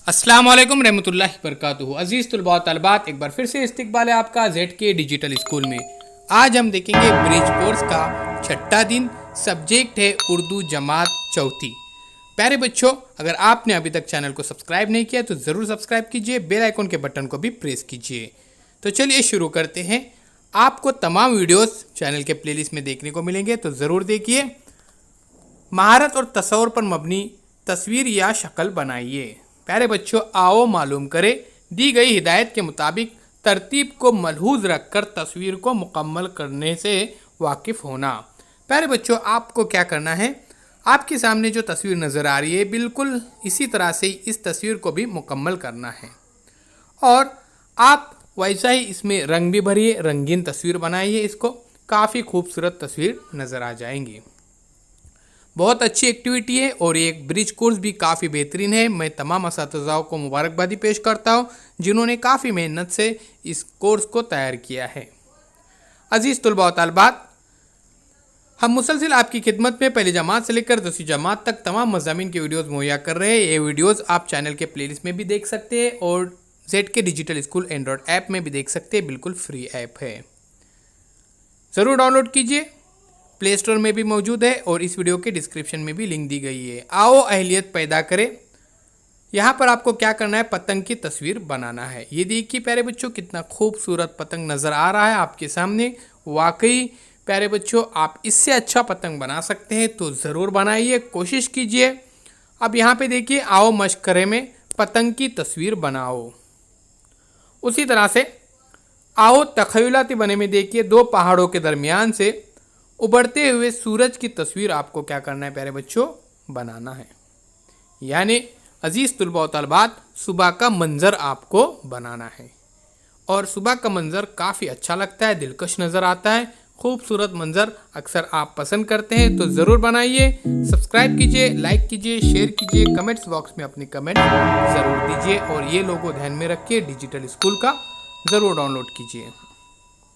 अस्सलाम वालेकुम रहमतुल्लाहि बरकातुहू। अजीज़ तुलबा तलबात, एक बार फिर से इस्तकबाल है आपका ZK डिजिटल स्कूल में। आज हम देखेंगे ब्रिज कोर्स का छठा दिन। सब्जेक्ट है उर्दू जमात चौथी। प्यारे बच्चों, अगर आपने अभी तक चैनल को सब्सक्राइब नहीं किया तो ज़रूर सब्सक्राइब कीजिए, बेल आइकन के बटन को भी प्रेस कीजिए। तो चलिए शुरू करते हैं। आपको तमाम वीडियोस चैनल के प्लेलिस्ट में देखने को मिलेंगे, तो ज़रूर देखिए। महारत और तसव्वुर पर मबनी तस्वीर या शक्ल बनाइए। प्यारे बच्चों, आओ मालूम करें दी गई हिदायत के मुताबिक तरतीब को मलहूज रखकर तस्वीर को मुकम्मल करने से वाकिफ़ होना। प्यारे बच्चों, आपको क्या करना है, आपके सामने जो तस्वीर नज़र आ रही है बिल्कुल इसी तरह से इस तस्वीर को भी मुकम्मल करना है और आप वैसा ही इसमें रंग भी भरिए, रंगीन तस्वीर बनाइए। इसको काफ़ी खूबसूरत तस्वीर नज़र आ जाएंगी। बहुत अच्छी एक्टिविटी है और ये एक ब्रिज कोर्स भी काफ़ी बेहतरीन है। मैं तमाम असातिज़ाओं को मुबारकबादी पेश करता हूँ जिन्होंने काफ़ी मेहनत से इस कोर्स को तैयार किया है। अजीज़ तुलबा व तालिबात, हम मुसलसिल आपकी खिदमत में पहली जमात से लेकर 10वीं जमात तक तमाम मज़ामीन की वीडियोज़ मुहैया कर रहे हैं। ये वीडियोज़ आप चैनल के प्लेलिस्ट में भी देख सकते हैं और ZK digital school Android app में भी देख सकते हैं। बिल्कुल फ्री ऐप है, ज़रूर डाउनलोड कीजिए। प्ले स्टोर में भी मौजूद है और इस वीडियो के डिस्क्रिप्शन में भी लिंक दी गई है। आओ अहलियत पैदा करें। यहाँ पर आपको क्या करना है, पतंग की तस्वीर बनाना है। ये देखिए प्यारे बच्चों, कितना खूबसूरत पतंग नज़र आ रहा है आपके सामने। वाकई प्यारे बच्चों, आप इससे अच्छा पतंग बना सकते हैं, तो ज़रूर बनाइए, कोशिश कीजिए। अब यहाँ पे देखिए, आओ मशकरे में पतंग की तस्वीर बनाओ। उसी तरह से आओ तखयलाती बने में देखिए, दो पहाड़ों के दरमियान से उभरते हुए सूरज की तस्वीर आपको क्या करना है प्यारे बच्चों, बनाना है। यानी अजीज़ तुलबा व तलबात, सुबह का मंज़र आपको बनाना है और सुबह का मंज़र काफ़ी अच्छा लगता है, दिलकश नज़र आता है। खूबसूरत मंज़र अक्सर आप पसंद करते हैं, तो ज़रूर बनाइए। सब्सक्राइब कीजिए, लाइक कीजिए, शेयर कीजिए, कमेंट्स बॉक्स में अपनी कमेंट ज़रूर दीजिए और ये लोगो ध्यान में रखिए, डिजिटल स्कूल का ज़रूर डाउनलोड कीजिए।